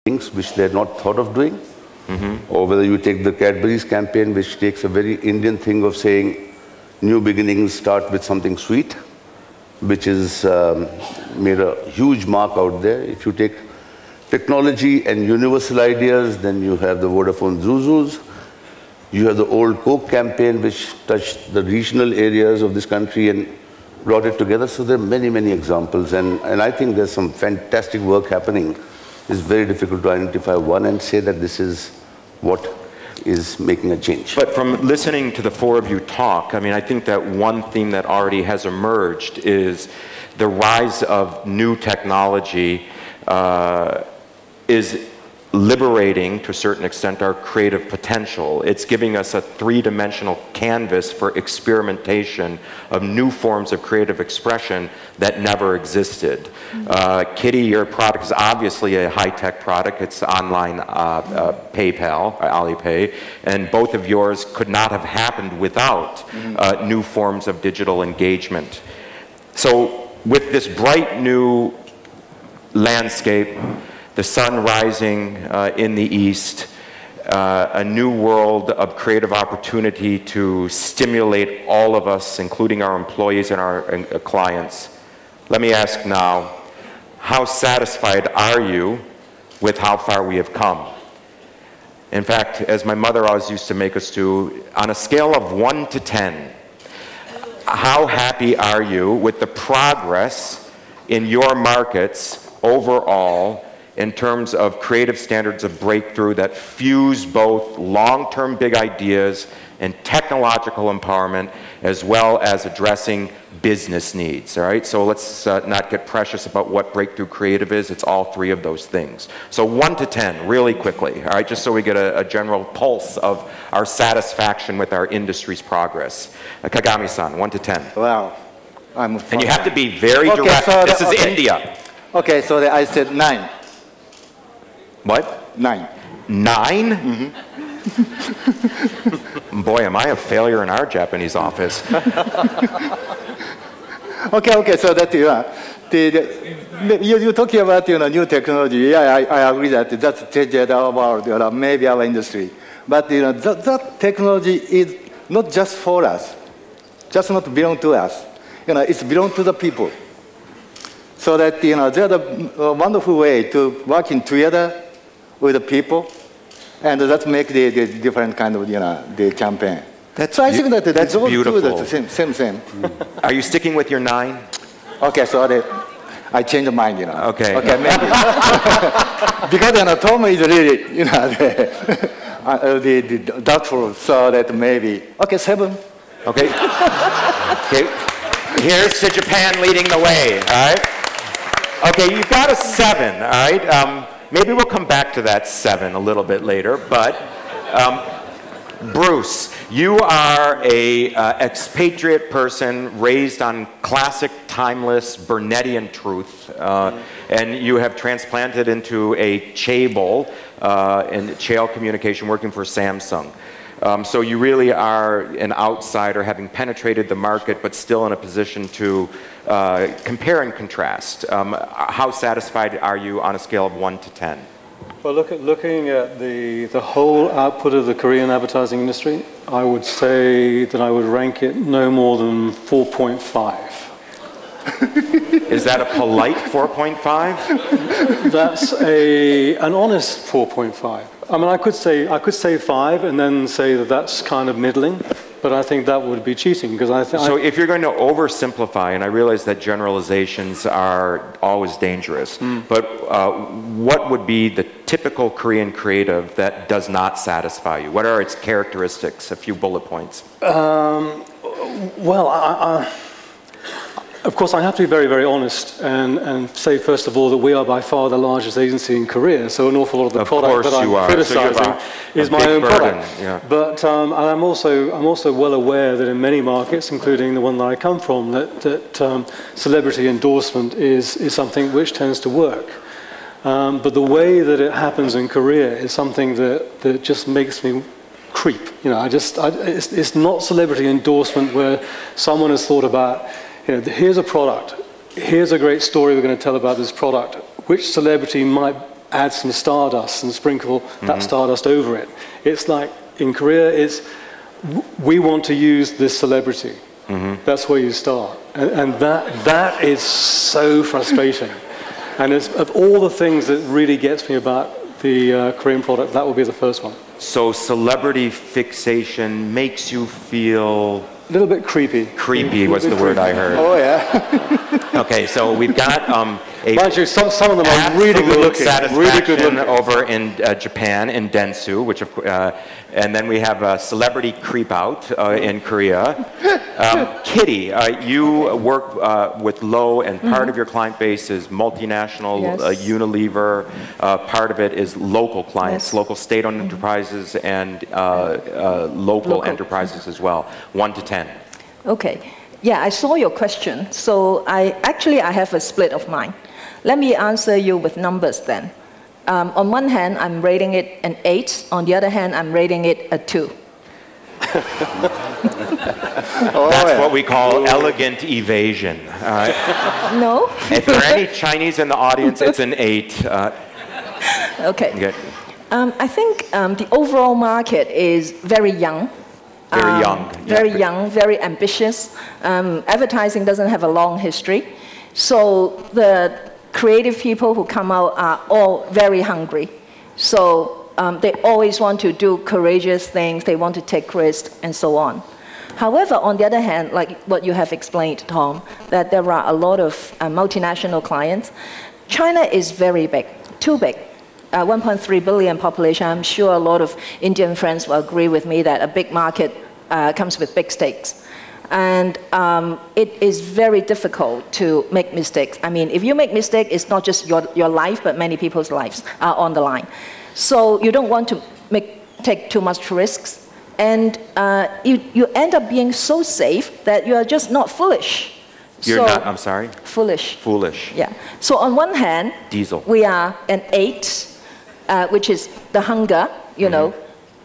things which they're not thought of doing. Or whether you take the Cadbury's campaign, which takes a very Indian thing of saying, new beginnings start with something sweet, which is made a huge mark out there. If you take technology and universal ideas, then you have the Vodafone Zuzus. You have the old Coke campaign, which touched the regional areas of this country and brought it together. So there are many, many examples. And I think there's some fantastic work happening. It's very difficult to identify one and say that this is what is making a change. But from listening to the four of you talk, I mean, I think that one theme that already has emerged is the rise of new technology is liberating, to a certain extent, our creative potential. It's giving us a three-dimensional canvas for experimentation of new forms of creative expression that never existed. Kitty, your product is obviously a high-tech product. It's online PayPal, Alipay, and both of yours could not have happened without new forms of digital engagement. So with this bright new landscape, the sun rising in the east, a new world of creative opportunity to stimulate all of us, including our employees and our clients. Let me ask now, how satisfied are you with how far we have come? In fact, as my mother always used to make us do, on a scale of 1 to 10, how happy are you with the progress in your markets overall in terms of creative standards of breakthrough that fuse both long-term big ideas and technological empowerment, as well as addressing business needs, all right? So let's not get precious about what breakthrough creative is. It's all three of those things. So 1 to 10, really quickly, all right, just so we get a general pulse of our satisfaction with our industry's progress. Kagami-san, 1 to 10. Wow. And you have to be very direct. So this is India. Okay, so I said 9. What? 9. 9? Boy, am I a failure in our Japanese office. Okay, so that you're talking about new technology. Yeah, I agree that that's changed our world, maybe our industry. But that technology is not just for us, just not belong to us. It's belong to the people. So that there's a wonderful way to working together with the people, and that make the different kind of the campaign. So I think that that's beautiful. The same. Are you sticking with your 9? Okay, so I changed my mind. Okay. Okay, maybe because Tom is really the doubtful, so that maybe 7. Okay. Okay. Here's to Japan leading the way. All right. Okay, you've got a 7. All right. Maybe we'll come back to that 7 a little bit later, but Bruce, you are a expatriate person raised on classic, timeless Burnettian truth, and you have transplanted into a Cheil in Cheil Communication, working for Samsung. So you really are an outsider, having penetrated the market, but still in a position to compare and contrast. How satisfied are you on a scale of 1 to 10? Well, looking at the whole output of the Korean advertising industry, I would say that I would rank it no more than 4.5. Is that a polite 4.5? That's an honest 4.5. I mean, I could say 5 and then say that that's kind of middling, but I think that would be cheating because I think. So if you're going to oversimplify, and I realize that generalizations are always dangerous, but what would be the typical Korean creative that does not satisfy you? What are its characteristics? A few bullet points. Well, of course, I have to be very, very honest and say, first of all, that we are by far the largest agency in Korea, so an awful lot of the product that I'm criticizing is my own product. Yeah. But I'm also well aware that in many markets, including the one that I come from, that celebrity endorsement is something which tends to work. But the way that it happens in Korea is something that just makes me creep. It's not celebrity endorsement where someone has thought about, here's a product, here's a great story we're going to tell about this product. Which celebrity might add some stardust and sprinkle that stardust over it. It's like in Korea, we want to use this celebrity. That's where you start. And that is so frustrating. And it's, of all the things that really gets me about the Korean product, that will be the first one. So celebrity fixation makes you feel... A little bit creepy. Creepy was the word I heard. Oh, yeah. Okay, so we've got Mind you, some of them are really good looking. Really good looking. Over in Japan, in Dentsu, which and then we have Celebrity Creep Out in Korea. Kitty, you work with Lowe, and part of your client base is multinational, Unilever. Part of it is local clients, local state-owned enterprises, and local enterprises as well. 1 to 10. Okay. Yeah, I saw your question. So I have a split of mine. Let me answer you with numbers then. On one hand, I'm rating it an 8. On the other hand, I'm rating it a 2. That's what we call elegant evasion. No. If there are any Chinese in the audience, it's an 8. Okay. Good. I think the overall market is very young. Very young. Very young, very ambitious. Advertising doesn't have a long history. So the creative people who come out are all very hungry. So they always want to do courageous things, they want to take risks, and so on. However, on the other hand, like what you have explained, Tom, that there are a lot of multinational clients. China is very big, too big. 1.3 billion population. I'm sure a lot of Indian friends will agree with me that a big market comes with big stakes. And it is very difficult to make mistakes. I mean, if you make mistake, it's not just your life, but many people's lives are on the line. So you don't want to take too much risks. And you end up being so safe that you are just not foolish. You're not, I'm sorry? Foolish. Foolish. Yeah. So on one hand, Diesel. We are an 8, which is the hunger, you know,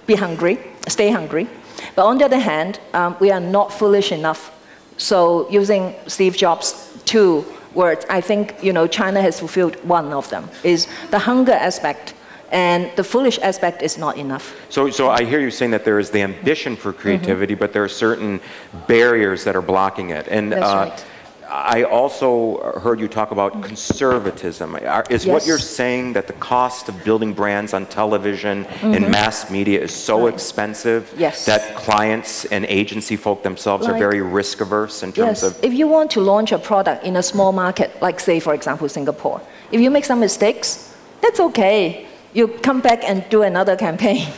be hungry, stay hungry. But on the other hand, we are not foolish enough. So using Steve Jobs' 2 words, I think China has fulfilled one of them, is the hunger aspect. And the foolish aspect is not enough. So I hear you saying that there is the ambition for creativity, but there are certain barriers that are blocking it. And that's right. I also heard you talk about conservatism. Is what you're saying that the cost of building brands on television and mass media is so expensive that clients and agency folk themselves are very risk averse in terms of... If you want to launch a product in a small market, like say, for example, Singapore, if you make some mistakes, that's okay. You come back and do another campaign.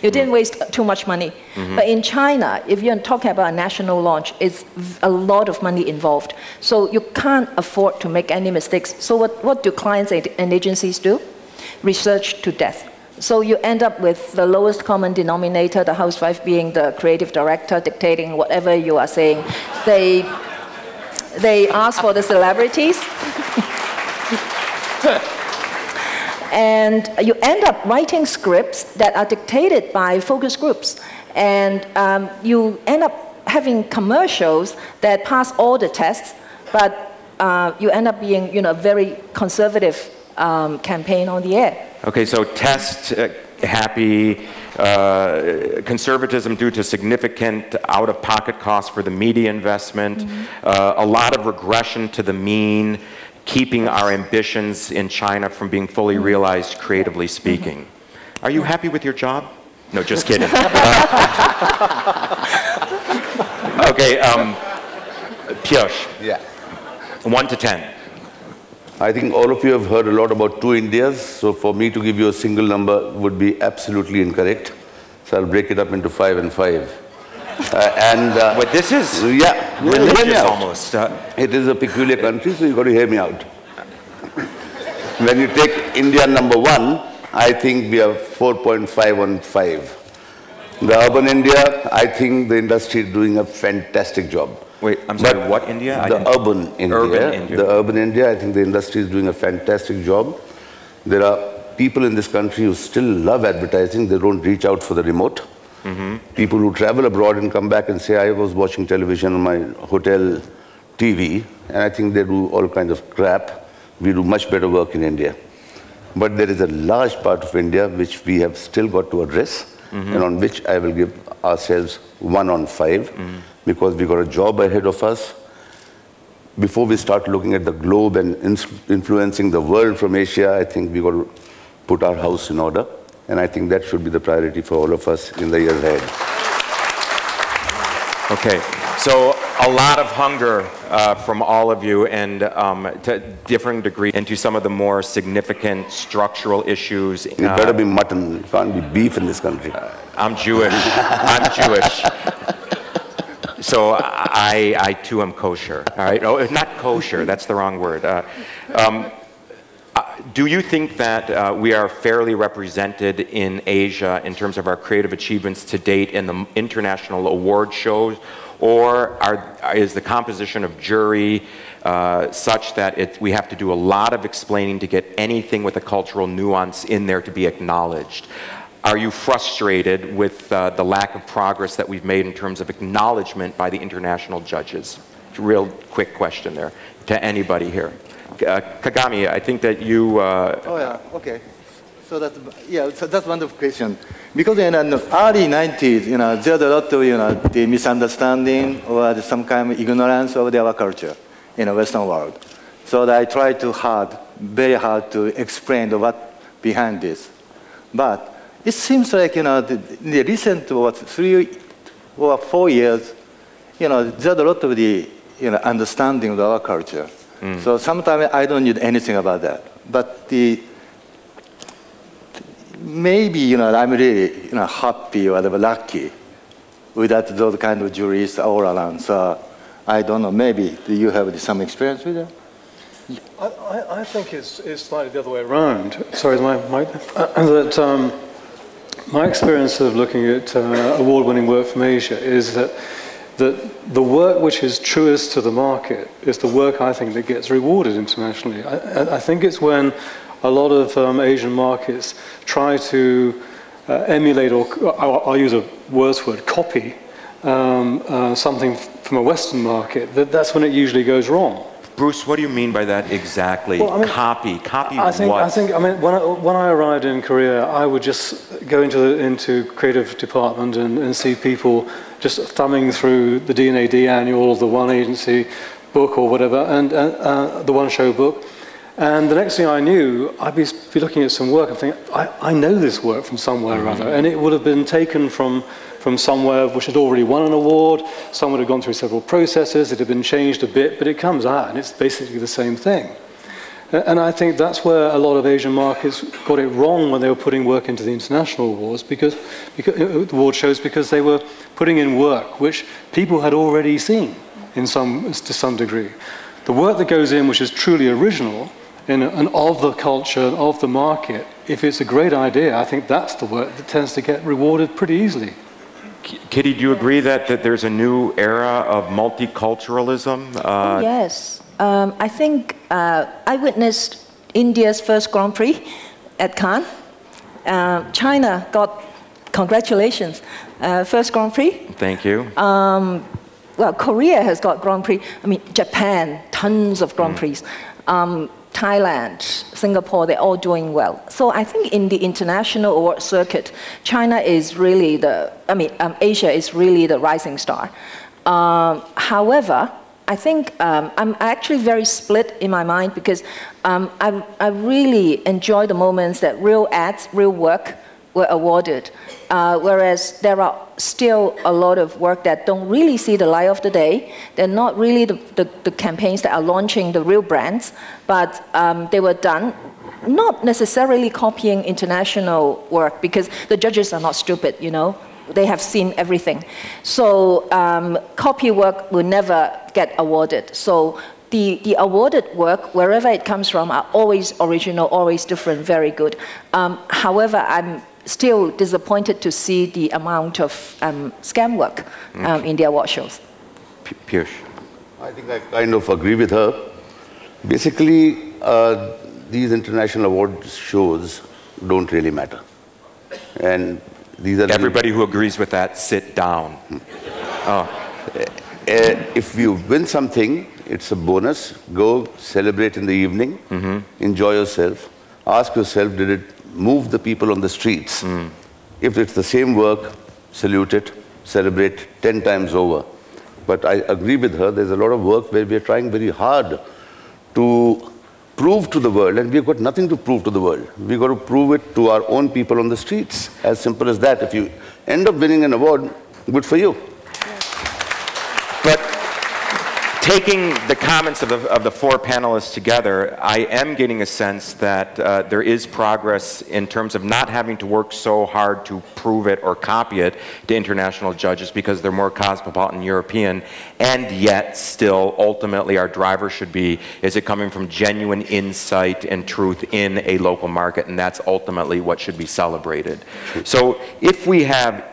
You didn't waste too much money. But in China, if you're talking about a national launch, it's a lot of money involved. So you can't afford to make any mistakes. So what do clients and agencies do? Research to death. So you end up with the lowest common denominator, the housewife being the creative director, dictating whatever you are saying. They ask for the celebrities. And you end up writing scripts that are dictated by focus groups. And you end up having commercials that pass all the tests, but you end up being a very conservative campaign on the air. Okay, so test happy, conservatism due to significant out-of-pocket costs for the media investment, a lot of regression to the mean, keeping our ambitions in China from being fully realized, creatively speaking. Are you happy with your job? No, just kidding. Okay, Piyush. Yeah. 1 to 10. I think all of you have heard a lot about 2 Indias, so for me to give you a single number would be absolutely incorrect. So I'll break it up into 5 and 5. But this is religious almost. It is a peculiar country, so you've got to hear me out. When you take India number 1, I think we are 4.515. The urban India, I think the industry is doing a fantastic job. Wait, I'm sorry, what India? The urban India. The urban India, I think the industry is doing a fantastic job. There are people in this country who still love advertising. They don't reach out for the remote. People who travel abroad and come back and say, I was watching television on my hotel TV, and I think they do all kinds of crap. We do much better work in India. But there is a large part of India which we have still got to address, and on which I will give ourselves 1 on 5, because we got a job ahead of us. Before we start looking at the globe and influencing the world from Asia, I think we got to put our house in order, and I think that should be the priority for all of us in the years ahead. Okay, so a lot of hunger from all of you, and to differing degrees into some of the more significant structural issues. It better be mutton. It can't be beef in this country. I'm Jewish. I'm Jewish. So I too am kosher. All right. Oh, not kosher. That's the wrong word. Do you think that we are fairly represented in Asia in terms of our creative achievements to date in the international award shows, or is the composition of jury such that we have to do a lot of explaining to get anything with a cultural nuance in there to be acknowledged? Are you frustrated with the lack of progress that we've made in terms of acknowledgement by the international judges? Real quick question there to anybody here. Kagami, I think that you... Oh, yeah, okay. So that's wonderful question. Because in the early 90s, there's a lot of, the misunderstanding or some kind of ignorance of our culture in the Western world. So I try very hard to explain what behind this. But it seems like, in the recent 3 or 4 years, there's a lot of the, understanding of our culture. So sometimes I don't need anything about that. But maybe, I'm really, happy or lucky without those kind of juries all around. So I don't know, maybe do you have some experience with that? I think it's slightly the other way around. Sorry, is my mic? That my experience of looking at award-winning work from Asia is that the work which is truest to the market is the work, I think, that gets rewarded internationally. I think it's when a lot of Asian markets try to emulate, or I'll use a worse word, copy something from a Western market, that's when it usually goes wrong. Bruce, what do you mean by that exactly? Well, copy what? I mean, when I arrived in Korea, I would just go into creative department and see people just thumbing through the D&AD annual, the one agency book or whatever, and the one show book. And the next thing I knew, I'd be looking at some work and thinking, I know this work from somewhere or other, and it would have been taken from somewhere which had already won an award. Someone had gone through several processes, it had been changed a bit, but it comes out and it's basically the same thing. And I think that's where a lot of Asian markets got it wrong when they were putting work into the international awards, because award shows, because they were putting in work which people had already seen to some degree. The work that goes in, which is truly original and of the culture and of the market, if it's a great idea, I think that's the work that tends to get rewarded pretty easily. Kitty, do you agree that there's a new era of multiculturalism? Yes. I think I witnessed India's first Grand Prix at Cannes. China got, congratulations, first Grand Prix. Thank you. Well, Korea has got Grand Prix. I mean, Japan, tons of Grand Prix. Thailand, Singapore, they're all doing well. So I think in the international award circuit, China is really Asia is really the rising star. However, I think I'm actually very split in my mind, because I really enjoy the moments that real ads, real work were awarded, whereas there are still a lot of work that don't really see the light of the day. They're not really the campaigns that are launching the real brands, but they were done not necessarily copying international work, because the judges are not stupid, They have seen everything. So copy work will never get awarded. So the awarded work, wherever it comes from, are always original, always different, very good. However, I'm still disappointed to see the amount of scam work in the award shows. Piyush. I think I kind of agree with her. Basically, these international award shows don't really matter. And these are everybody who agrees with that, sit down. If you win something, it's a bonus. Go celebrate in the evening, enjoy yourself. ask yourself, did it move the people on the streets? If it's the same work, salute it, celebrate 10 times over. But I agree with her, there's a lot of work where we're trying very hard to prove to the world, and we've got nothing to prove to the world. We've got to prove it to our own people on the streets. As simple as that. If you end up winning an award, good for you. But taking the comments of the four panelists together, I am getting a sense that there is progress in terms of not having to work so hard to prove it or copy it to international judges because they're more cosmopolitan European, and yet still ultimately our driver should be, is it coming from genuine insight and truth in a local market, and that's ultimately what should be celebrated. So if we have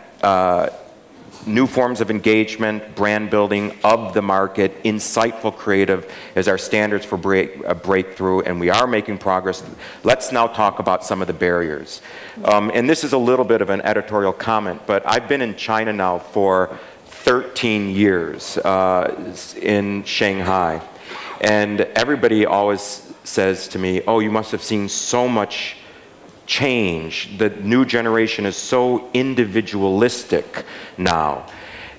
new forms of engagement, brand building of the market, insightful creative as our standards for breakthrough, and we are making progress. Let's now talk about some of the barriers. And this is a little bit of an editorial comment, but I've been in China now for 13 years in Shanghai. And everybody always says to me, oh, you must have seen so much change. The new generation is so individualistic now.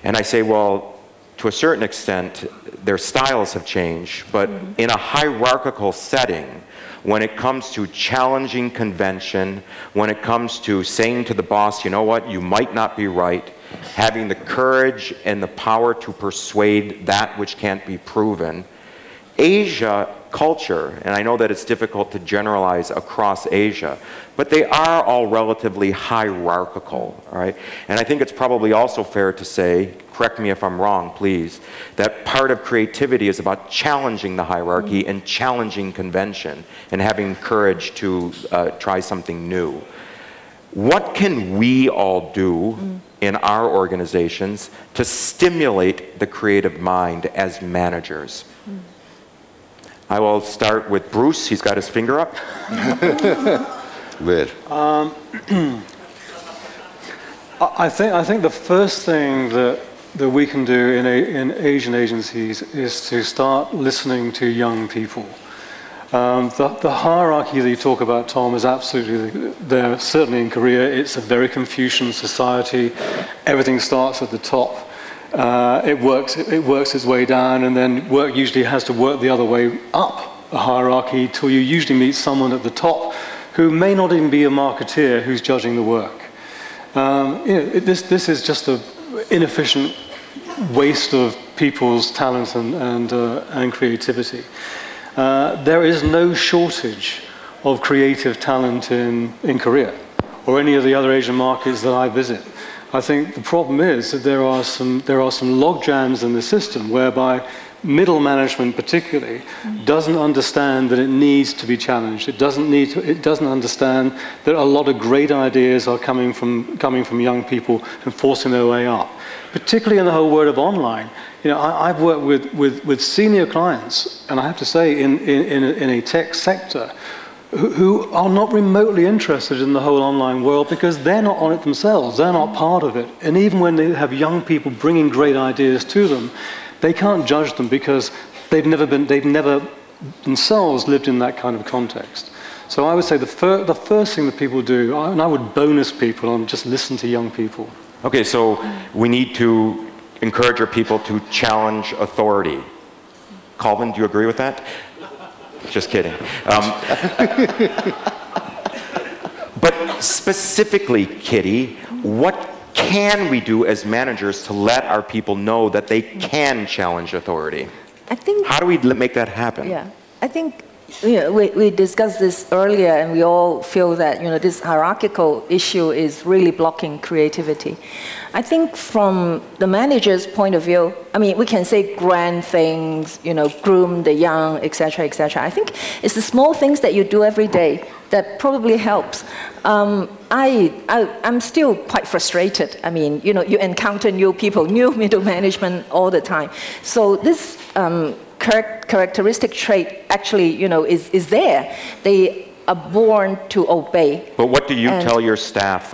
And I say, well, to a certain extent, their styles have changed, but in a hierarchical setting, when it comes to challenging convention, when it comes to saying to the boss, you know what, you might not be right, having the courage and the power to persuade that which can't be proven, Asia culture, and I know that it's difficult to generalize across Asia, but they are all relatively hierarchical, all right? And I think it's probably also fair to say, correct me if I'm wrong, please, that part of creativity is about challenging the hierarchy and challenging convention and having courage to try something new. What can we all do in our organizations to stimulate the creative mind as managers? I will start with Bruce. He's got his finger up. Where? I think the first thing that we can do in Asian agencies is to start listening to young people. The hierarchy that you talk about, Tom, is absolutely there. Certainly in Korea, it's a very Confucian society. Everything starts at the top. It works its way down, and then work usually has to work the other way up the hierarchy till you usually meet someone at the top who may not even be a marketeer who's judging the work. This is just an inefficient waste of people's talent and creativity. There is no shortage of creative talent in Korea or any of the other Asian markets that I visit. I think the problem is that there are some log jams in the system whereby middle management particularly doesn't understand that it needs to be challenged. It doesn't understand that a lot of great ideas are coming from young people and forcing their way up. Particularly in the whole world of online. I've worked with senior clients, and I have to say in a tech sector, who are not remotely interested in the whole online world because they're not on it themselves, they're not part of it. And even when they have young people bringing great ideas to them, they can't judge them because they've never themselves lived in that kind of context. So I would say the first thing that people do, and I would bonus people on just listen to young people. Okay, so we need to encourage our people to challenge authority. Colvin, do you agree with that? Just kidding. But specifically, Kitty, what can we do as managers to let our people know that they can challenge authority? I think. How do we make that happen? Yeah, I think we discussed this earlier, and we all feel that this hierarchical issue is really blocking creativity. I think from the manager's point of view, I mean, we can say grand things, groom the young, etc., etc. I think it's the small things that you do every day that probably helps. I'm still quite frustrated. I mean, you encounter new people, new middle management all the time. So this characteristic trait actually, is there. They are born to obey. But what do you tell your staff?